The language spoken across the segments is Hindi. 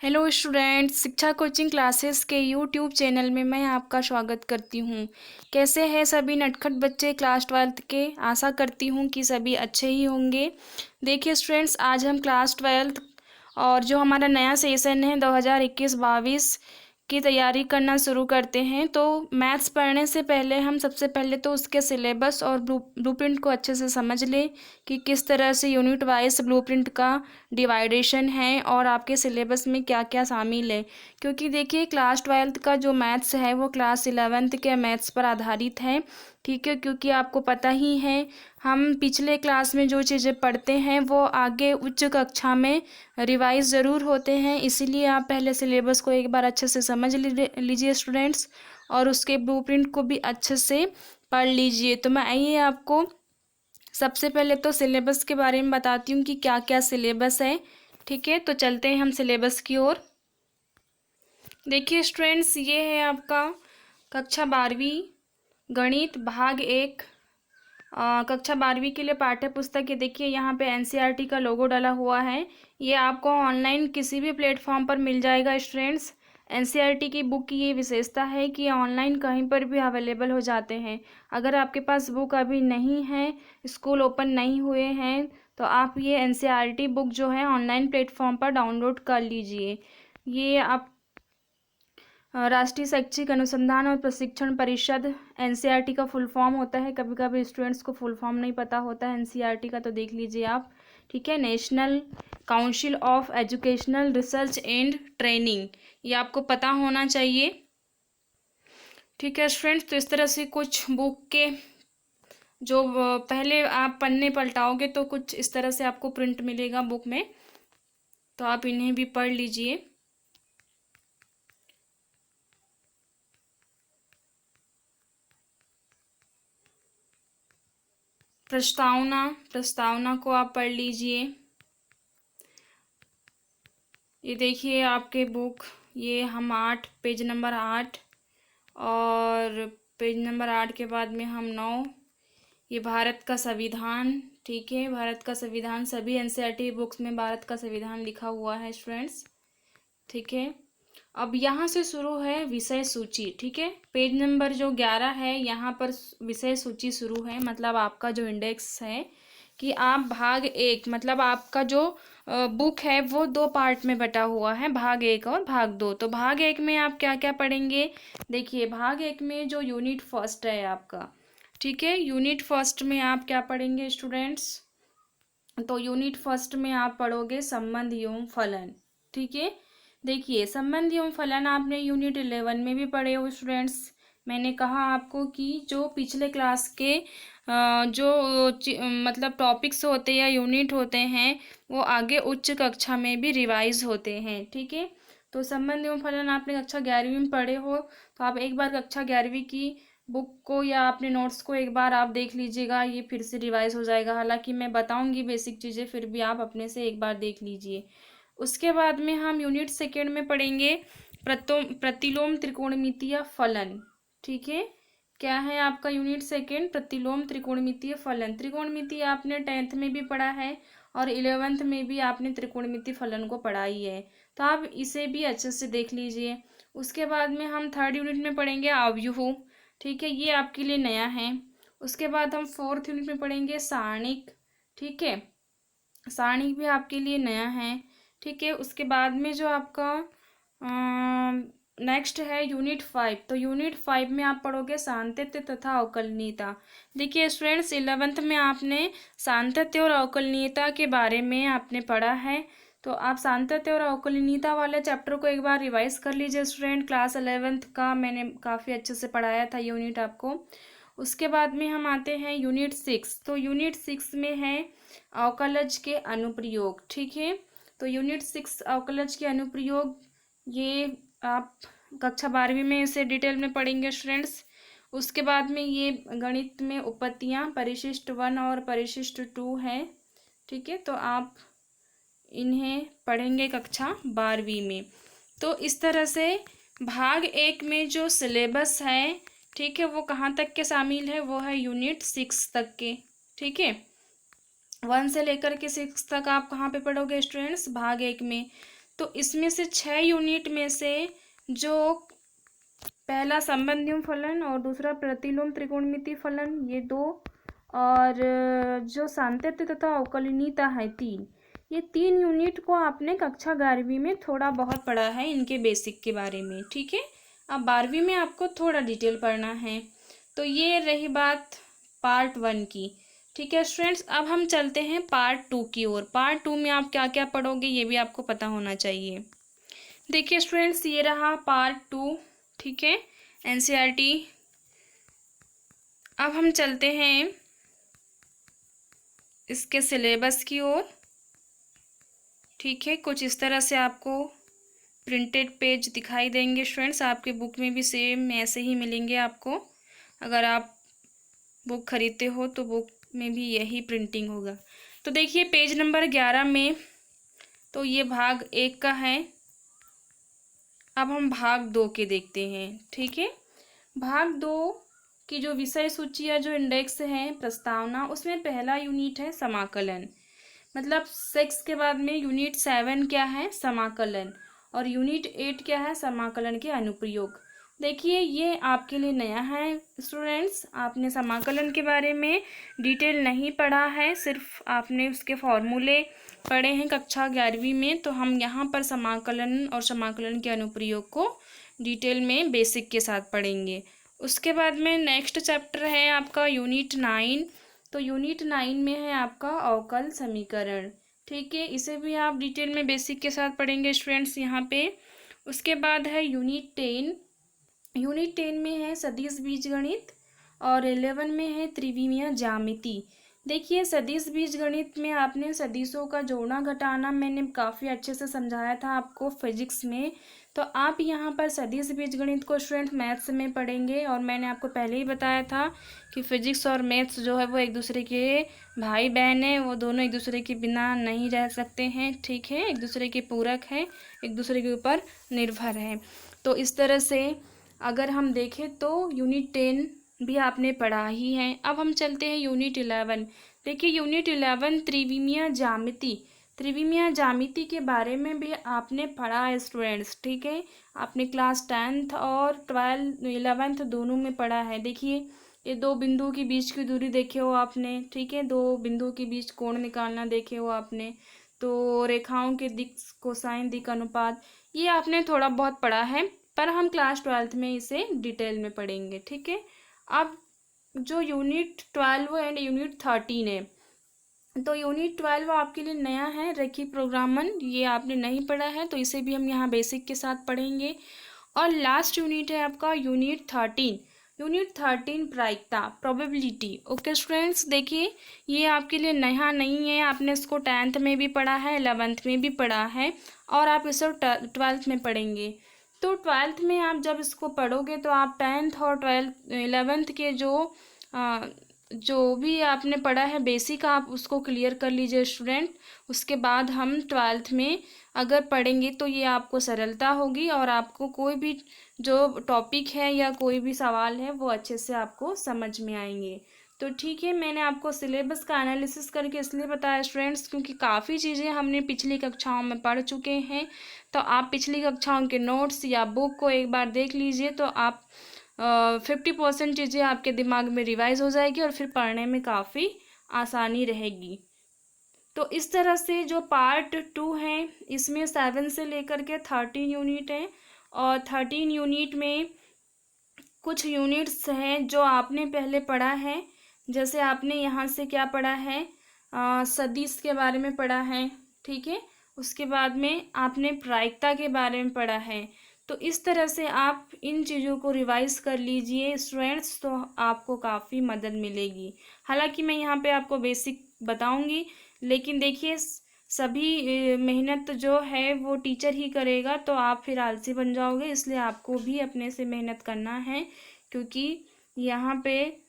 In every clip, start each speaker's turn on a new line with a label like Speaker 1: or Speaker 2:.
Speaker 1: हेलो स्टूडेंट्स, शिक्षा कोचिंग क्लासेस के यूट्यूब चैनल में मैं आपका स्वागत करती हूँ। कैसे हैं सभी नटखट बच्चे क्लास 12th के। आशा करती हूँ कि सभी अच्छे ही होंगे। देखिए स्टूडेंट्स, आज हम क्लास 12th और जो हमारा नया सेशन है 2021-22 की तैयारी करना शुरू करते हैं। तो मैथ्स पढ़ने से पहले हम सबसे पहले तो उसके सिलेबस और ब्लूप्रिंट को अच्छे से समझ लें कि किस तरह से यूनिट वाइज ब्लूप्रिंट का डिवाइडेशन है और आपके सिलेबस में क्या क्या शामिल है। क्योंकि देखिए क्लास 12th का जो मैथ्स है वो क्लास 11th के मैथ्स पर आधारित है। ठीक है, क्योंकि आपको पता ही है हम पिछले क्लास में जो चीज़ें पढ़ते हैं वो आगे उच्च कक्षा में रिवाइज ज़रूर होते हैं। इसीलिए आप पहले सिलेबस को एक बार अच्छे से समझ लीजिए स्टूडेंट्स, और उसके ब्लूप्रिंट को भी अच्छे से पढ़ लीजिए। तो मैं आइए आपको सबसे पहले तो सिलेबस के बारे में बताती हूँ कि क्या क्या सिलेबस है। ठीक है, तो चलते हैं हम सिलेबस की ओर। देखिए स्टूडेंट्स, ये है आपका कक्षा 12वीं गणित भाग 1। कक्षा 12वीं के लिए पाठ्य पुस्तक ये देखिए यहाँ पे एनसीईआरटी का लोगो डाला हुआ है। ये आपको ऑनलाइन किसी भी प्लेटफॉर्म पर मिल जाएगा स्टूडेंट्स। एनसीईआरटी की बुक की ये विशेषता है कि ऑनलाइन कहीं पर भी अवेलेबल हो जाते हैं। अगर आपके पास बुक अभी नहीं है, स्कूल ओपन नहीं हुए हैं, तो आप ये एनसीईआरटी बुक जो है ऑनलाइन प्लेटफॉर्म पर डाउनलोड कर लीजिए। ये आप राष्ट्रीय शैक्षिक अनुसंधान और प्रशिक्षण परिषद एनसीईआरटी का फुल फॉर्म होता है। कभी कभी स्टूडेंट्स को फुल फॉर्म नहीं पता होता है एनसीईआरटी का, तो देख लीजिए आप। ठीक है, national council of educational research and training, ये आपको पता होना चाहिए। ठीक है स्टूडेंट्स, तो इस तरह से कुछ बुक के जो पहले आप पन्ने पलटाओगे तो कुछ इस तरह से आपको प्रिंट मिलेगा बुक में, तो आप इन्हें भी पढ़ लीजिए। प्रस्तावना को आप पढ़ लीजिए। ये देखिए आपके बुक, ये हम 8 पेज नंबर 8 और पेज नंबर 8 के बाद में हम 9। ये भारत का संविधान। ठीक है, भारत का संविधान सभी एनसीईआरटी बुक्स में भारत का संविधान लिखा हुआ है स्टूडेंट्स। ठीक है, अब यहाँ से शुरू है विषय सूची। ठीक है, पेज नंबर जो 11 है यहाँ पर विषय सूची शुरू है। मतलब आपका जो इंडेक्स है कि आप भाग 1, मतलब आपका जो बुक है वो 2 पार्ट में बटा हुआ है, भाग 1 और भाग 2। तो भाग 1 में आप क्या क्या पढ़ेंगे। देखिए भाग 1 में जो यूनिट फर्स्ट है आपका, ठीक है, यूनिट फर्स्ट में आप क्या पढ़ेंगे स्टूडेंट्स। तो यूनिट फर्स्ट में आप पढ़ोगे संबंध एवं फलन। ठीक है, देखिए संबंध एवं फलन आपने यूनिट 11 में भी पढ़े हो स्टूडेंट्स। मैंने कहा आपको कि जो पिछले क्लास के मतलब टॉपिक्स होते हैं या यूनिट होते हैं वो आगे उच्च कक्षा में भी रिवाइज होते हैं। ठीक है, तो संबंध एवं फलन आपने कक्षा 11वीं में पढ़े हो, तो आप एक बार कक्षा 11वीं की बुक को या अपने नोट्स को एक बार आप देख लीजिएगा, ये फिर से रिवाइज हो जाएगा। हालांकि मैं बताऊंगी बेसिक चीज़ें, फिर भी आप अपने से एक बार देख लीजिए। उसके बाद में हम यूनिट सेकेंड में पढ़ेंगे प्रतिलोम त्रिकोणमितीय फलन। ठीक है, क्या है आपका यूनिट सेकेंड, प्रतिलोम त्रिकोणमितीय फलन। त्रिकोणमिति आपने 10th में भी पढ़ा है और 11th में भी आपने त्रिकोणमिति फलन को पढ़ा ही है, तो आप इसे भी अच्छे से देख लीजिए। उसके बाद में हम थर्ड यूनिट में पढ़ेंगे अवयव। ठीक है, ये आपके लिए नया है। उसके बाद हम फोर्थ यूनिट में पढ़ेंगे सारणिक। ठीक है, सारणिक भी आपके लिए नया है। ठीक है, उसके बाद में जो आपका नेक्स्ट है यूनिट 5। तो यूनिट 5 में आप पढ़ोगे सांतत्य तथा अवकलनीयता। देखिए स्टूडेंट्स, 11th में आपने सांतत्य और अवकलनीयता के बारे में आपने पढ़ा है, तो आप सांतत्य और अवकलनीयता वाले चैप्टर को एक बार रिवाइज कर लीजिए स्टूडेंट। क्लास 11th का मैंने काफ़ी अच्छे से पढ़ाया था यूनिट आपको। उसके बाद में हम आते हैं यूनिट 6। तो यूनिट 6 में है अवकलज के अनुप्रयोग। ठीक है, तो यूनिट 6 अवकलज के अनुप्रयोग, ये आप कक्षा 12वीं में इसे डिटेल में पढ़ेंगे स्टूडेंट्स। उसके बाद में ये गणित में उपपत्तियाँ परिशिष्ट 1 और परिशिष्ट 2 है। ठीक है, तो आप इन्हें पढ़ेंगे कक्षा 12वीं में। तो इस तरह से भाग 1 में जो सिलेबस है, ठीक है, वो कहाँ तक के शामिल है, वो है यूनिट 6 तक के। ठीक है, 1 से लेकर के 6 तक आप कहाँ पे पढ़ोगे स्टूडेंट्स, भाग 1 में। तो इसमें से 6 यूनिट में से जो पहला संबंधियों फलन और दूसरा प्रतिलोम त्रिकोणमितीय फलन, ये 2, और जो सांतत्य तथा अवकलनीयता है 3, ये 3 यूनिट को आपने कक्षा 11वीं में थोड़ा बहुत पढ़ा है, इनके बेसिक के बारे में। ठीक है, अब 12वीं में आपको थोड़ा डिटेल पढ़ना है। तो ये रही बात पार्ट 1 की। ठीक है स्टूडेंट्स, अब हम चलते हैं पार्ट 2 की ओर। पार्ट 2 में आप क्या क्या पढ़ोगे ये भी आपको पता होना चाहिए। देखिए स्टूडेंट्स, ये रहा पार्ट 2। ठीक है, एनसीईआरटी। अब हम चलते हैं इसके सिलेबस की ओर। ठीक है, कुछ इस तरह से आपको प्रिंटेड पेज दिखाई देंगे स्टूडेंट्स। आपके बुक में भी सेम ऐसे ही मिलेंगे आपको। अगर आप बुक खरीदते हो तो बुक में भी यही प्रिंटिंग होगा। तो देखिए पेज नंबर 11 में तो ये भाग 1 का है। अब हम भाग 2 के देखते हैं। ठीक है, भाग 2 की जो विषय सूची या जो इंडेक्स है प्रस्तावना, उसमें पहला यूनिट है समाकलन। मतलब 6 के बाद में यूनिट 7 क्या है, समाकलन, और यूनिट 8 क्या है, समाकलन के अनुप्रयोग। देखिए ये आपके लिए नया है स्टूडेंट्स, आपने समाकलन के बारे में डिटेल नहीं पढ़ा है, सिर्फ आपने उसके फॉर्मूले पढ़े हैं कक्षा 11वीं में। तो हम यहाँ पर समाकलन और समाकलन के अनुप्रयोग को डिटेल में बेसिक के साथ पढ़ेंगे। उसके बाद में नेक्स्ट चैप्टर है आपका यूनिट 9। तो यूनिट 9 में है आपका अवकल समीकरण। ठीक है, इसे भी आप डिटेल में बेसिक के साथ पढ़ेंगे स्टूडेंट्स यहाँ पे। उसके बाद है यूनिट 10। यूनिट 10 में है सदिश बीजगणित, और 11 में है त्रिविमीय ज्यामिति। देखिए सदिश बीजगणित में आपने सदिशों का जोड़ना घटाना मैंने काफ़ी अच्छे से समझाया था आपको फिजिक्स में। तो आप यहाँ पर सदिश बीजगणित को स्टूडेंट मैथ्स में पढ़ेंगे, और मैंने आपको पहले ही बताया था कि फिजिक्स और मैथ्स जो है वो एक दूसरे के भाई बहन हैं, वो दोनों एक दूसरे के बिना नहीं रह सकते हैं। ठीक है, एक दूसरे के पूरक हैं, एक दूसरे के ऊपर निर्भर हैं। तो इस तरह से अगर हम देखें तो यूनिट 10 भी आपने पढ़ा ही है। अब हम चलते हैं यूनिट 11। देखिए यूनिट 11 त्रिविमीय ज्यामिति। त्रिविमीय ज्यामिति के बारे में भी आपने पढ़ा है स्टूडेंट्स। ठीक है, आपने क्लास 10th और 11th दोनों में पढ़ा है। देखिए ये 2 बिंदु के बीच की दूरी देखे हो आपने। ठीक है, 2 बिंदु के बीच कोण निकालना देखे हो आपने। तो रेखाओं के दिक, कोसाइन दिक अनुपात, ये आपने थोड़ा बहुत पढ़ा है, पर हम क्लास 12th में इसे डिटेल में पढ़ेंगे। ठीक है, अब जो यूनिट 12 एंड यूनिट 13 है, तो यूनिट 12 आपके लिए नया है, रेखीय प्रोग्रामन, ये आपने नहीं पढ़ा है, तो इसे भी हम यहाँ बेसिक के साथ पढ़ेंगे। और लास्ट यूनिट है आपका यूनिट 13। यूनिट 13 प्रायिकता, प्रोबेबिलिटी। ओके स्टूडेंट्स, देखिए ये आपके लिए नया नहीं है, आपने इसको 10th में भी पढ़ा है, 11th में भी पढ़ा है, और आप इसे 12th में पढ़ेंगे। तो 12th में आप जब इसको पढ़ोगे तो आप 10th और 11th के जो भी आपने पढ़ा है बेसिक, आप उसको क्लियर कर लीजिए स्टूडेंट। उसके बाद हम 12th में अगर पढ़ेंगे तो ये आपको सरलता होगी, और आपको कोई भी जो टॉपिक है या कोई भी सवाल है वो अच्छे से आपको समझ में आएंगे। तो ठीक है, मैंने आपको सिलेबस का एनालिसिस करके इसलिए बताया स्टूडेंट्स क्योंकि काफ़ी चीज़ें हमने पिछली कक्षाओं में पढ़ चुके हैं। तो आप पिछली कक्षाओं के नोट्स या बुक को एक बार देख लीजिए, तो आप 50% चीज़ें आपके दिमाग में रिवाइज हो जाएगी, और फिर पढ़ने में काफ़ी आसानी रहेगी। तो इस तरह से जो पार्ट 2 है इसमें 7 से लेकर के 13 यूनिट है, और 13 यूनिट में कुछ यूनिट्स हैं जो आपने पहले पढ़ा है। जैसे आपने यहाँ से क्या पढ़ा है, सदिश के बारे में पढ़ा है। ठीक है, उसके बाद में आपने प्रायिकता के बारे में पढ़ा है। तो इस तरह से आप इन चीज़ों को रिवाइज कर लीजिए स्टूडेंट्स, तो आपको काफ़ी मदद मिलेगी। हालांकि मैं यहाँ पे आपको बेसिक बताऊंगी, लेकिन देखिए सभी मेहनत जो है वो टीचर ही करेगा, तो आप फिर आलसी बन जाओगे। इसलिए आपको भी अपने से मेहनत करना है, क्योंकि यहाँ पे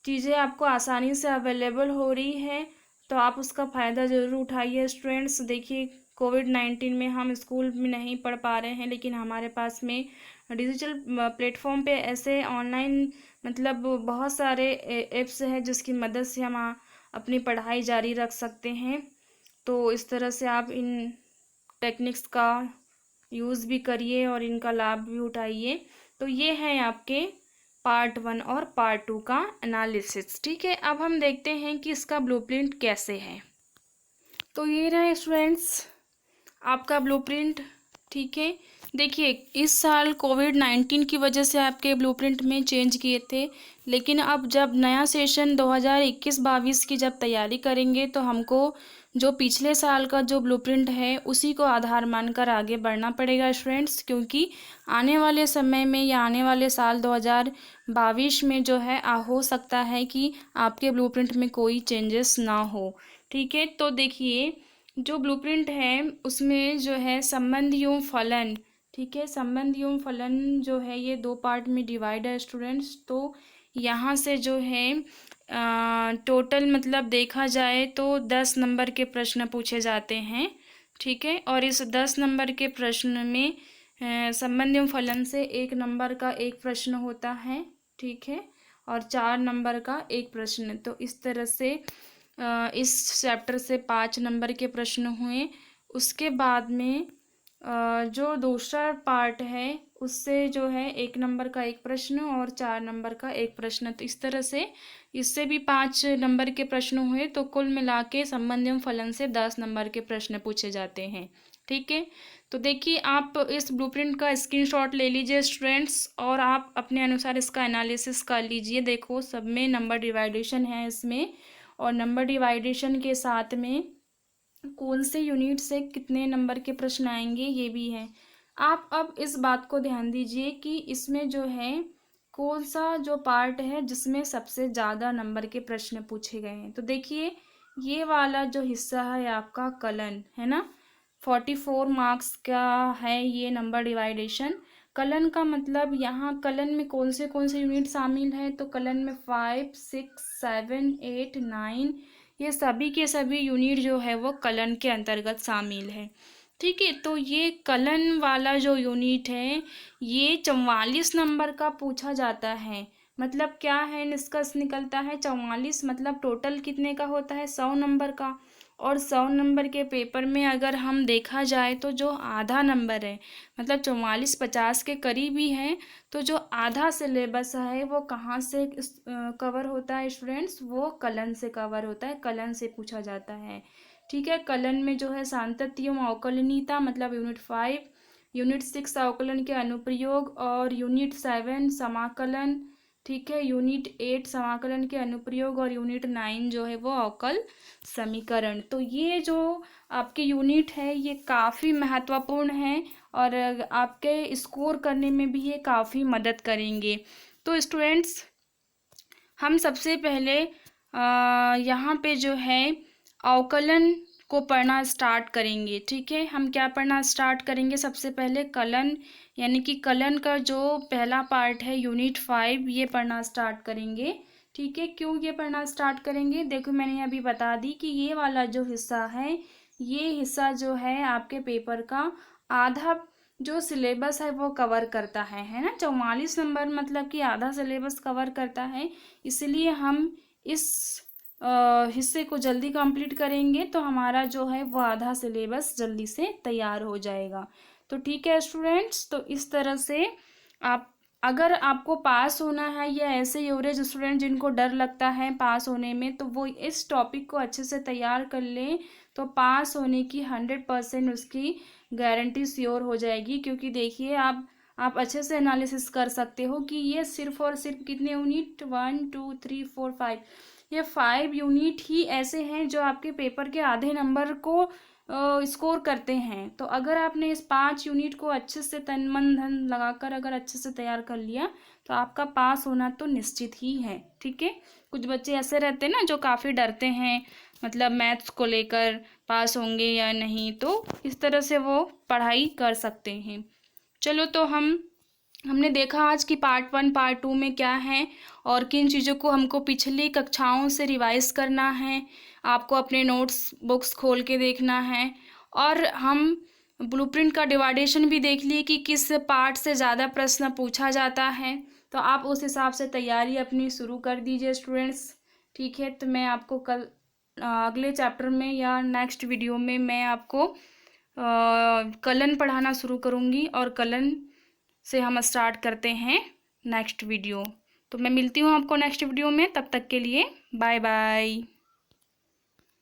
Speaker 1: चीज़ें आपको आसानी से अवेलेबल हो रही है, तो आप उसका फ़ायदा ज़रूर उठाइए स्टूडेंट्स। देखिए कोविड-19 में हम स्कूल में नहीं पढ़ पा रहे हैं, लेकिन हमारे पास में डिजिटल प्लेटफॉर्म पे ऐसे ऑनलाइन मतलब बहुत सारे ऐप्स हैं जिसकी मदद से हम अपनी पढ़ाई जारी रख सकते हैं। तो इस तरह से आप इन टेक्निक्स का यूज़ भी करिए और इनका लाभ भी उठाइए। तो ये है आपके पार्ट 1 और पार्ट 2 का एनालिसिस। ठीक है, अब हम देखते हैं कि इसका ब्लूप्रिंट कैसे है। तो ये रहा स्टूडेंट्स आपका ब्लूप्रिंट। ठीक है, देखिए इस साल कोविड-19 की वजह से आपके ब्लूप्रिंट में चेंज किए थे, लेकिन अब जब नया सेशन 2021-22 की जब तैयारी करेंगे तो हमको जो पिछले साल का जो ब्लूप्रिंट है उसी को आधार मानकर आगे बढ़ना पड़ेगा स्टूडेंट्स, क्योंकि आने वाले समय में या आने वाले साल 2022 में जो है हो सकता है कि आपके ब्लूप्रिंट में कोई चेंजेस ना हो। ठीक है, तो देखिए जो ब्लूप्रिंट है उसमें जो है संबंध एवं फलन। ठीक है, संबंध एवं फलन जो है ये 2 पार्ट में डिवाइड है स्टूडेंट्स। तो यहाँ से जो है टोटल मतलब देखा जाए तो 10 नंबर के प्रश्न पूछे जाते हैं। ठीक है, और इस 10 नंबर के प्रश्न में संबंध एवं फलन से 1 नंबर का एक प्रश्न होता है। ठीक है, और 4 नंबर का एक प्रश्न। तो इस तरह से इस चैप्टर से 5 नंबर के प्रश्न हुए। उसके बाद में जो दूसरा पार्ट है उससे जो है 1 नंबर का एक प्रश्न और 4 नंबर का एक प्रश्न। तो इस तरह से इससे भी 5 नंबर के प्रश्न हुए। तो कुल मिला के संबंध एवं फलन से 10 नंबर के प्रश्न पूछे जाते हैं। ठीक है, तो देखिए आप इस ब्लूप्रिंट का स्क्रीनशॉट ले लीजिए स्टूडेंट्स और आप अपने अनुसार इसका एनालिसिस कर लीजिए। देखो सब में नंबर डिवाइडेशन है इसमें, और नंबर डिवाइडेशन के साथ में कौन से यूनिट से कितने नंबर के प्रश्न आएंगे ये भी है। आप अब इस बात को ध्यान दीजिए कि इसमें जो है कौन सा जो पार्ट है जिसमें सबसे ज़्यादा नंबर के प्रश्न पूछे गए हैं। तो देखिए ये वाला जो हिस्सा है आपका कलन है ना, 44 मार्क्स का है ये नंबर डिवाइडेशन। कलन का मतलब यहाँ कलन में कौन से यूनिट शामिल है, तो कलन में 5, 6, 7, 8, 9 ये सभी के सभी यूनिट जो है वो कलन के अंतर्गत शामिल है। ठीक है, तो ये कलन वाला जो यूनिट है ये 44 नंबर का पूछा जाता है। मतलब क्या है, निष्कर्ष निकलता है 44 मतलब टोटल कितने का होता है 100 नंबर का। और 100 नंबर के पेपर में अगर हम देखा जाए तो जो आधा नंबर है मतलब 44 50 के करीब ही है, तो जो आधा सिलेबस है वो कहाँ से कवर होता है स्टूडेंट्स, वो कलन से कवर होता है, कलन से पूछा जाता है। ठीक है, कलन में जो है सांतत्य एवं अवकलनीयता मतलब यूनिट 5, यूनिट 6 अवकलन के अनुप्रयोग और यूनिट 7 समाकलन। ठीक है, यूनिट 8 समाकलन के अनुप्रयोग और यूनिट 9 जो है वो अवकल समीकरण। तो ये जो आपके यूनिट है ये काफ़ी महत्वपूर्ण है और आपके स्कोर करने में भी ये काफ़ी मदद करेंगे। तो स्टूडेंट्स हम सबसे पहले यहाँ पे जो है अवकलन को पढ़ना स्टार्ट करेंगे। ठीक है, हम क्या पढ़ना स्टार्ट करेंगे, सबसे पहले कलन यानी कि कलन का जो पहला पार्ट है यूनिट 5 ये पढ़ना स्टार्ट करेंगे। ठीक है, क्यों ये पढ़ना स्टार्ट करेंगे, देखो मैंने अभी बता दी कि ये वाला जो हिस्सा है ये हिस्सा जो है आपके पेपर का आधा जो सिलेबस है वो कवर करता है ना। 44 नंबर मतलब कि आधा सिलेबस कवर करता है, इसलिए हम इस हिस्से को जल्दी कंप्लीट करेंगे तो हमारा जो है वो आधा सिलेबस जल्दी से तैयार हो जाएगा। तो ठीक है स्टूडेंट्स, तो इस तरह से आप अगर आपको पास होना है या ऐसे एवरेज स्टूडेंट जिनको डर लगता है पास होने में, तो वो इस टॉपिक को अच्छे से तैयार कर लें तो पास होने की 100% उसकी गारंटी श्योर हो जाएगी। क्योंकि देखिए आप अच्छे से एनालिसिस कर सकते हो कि ये सिर्फ और सिर्फ कितने यूनिट 1 2 3 4 5 ये 5 यूनिट ही ऐसे हैं जो आपके पेपर के आधे नंबर को स्कोर करते हैं। तो अगर आपने इस 5 यूनिट को अच्छे से तन मन धन लगाकर अगर अच्छे से तैयार कर लिया तो आपका पास होना तो निश्चित ही है। ठीक है, कुछ बच्चे ऐसे रहते हैं ना जो काफ़ी डरते हैं मतलब मैथ्स को लेकर पास होंगे या नहीं, तो इस तरह से वो पढ़ाई कर सकते हैं। चलो, तो हमने देखा आज कि पार्ट 1 पार्ट 2 में क्या है और किन चीज़ों को हमको पिछली कक्षाओं से रिवाइज करना है। आपको अपने नोट्स बुक्स खोल के देखना है और हम ब्लूप्रिंट का डिवाइडेशन भी देख लिए कि किस पार्ट से ज़्यादा प्रश्न पूछा जाता है। तो आप उस हिसाब से तैयारी अपनी शुरू कर दीजिए स्टूडेंट्स। ठीक है, तो मैं आपको कल अगले चैप्टर में या नेक्स्ट वीडियो में मैं आपको कलन पढ़ाना शुरू करूँगी और कलन से हम स्टार्ट करते हैं नेक्स्ट वीडियो। तो मैं मिलती हूँ आपको नेक्स्ट वीडियो में, तब तक के लिए बाय बाय।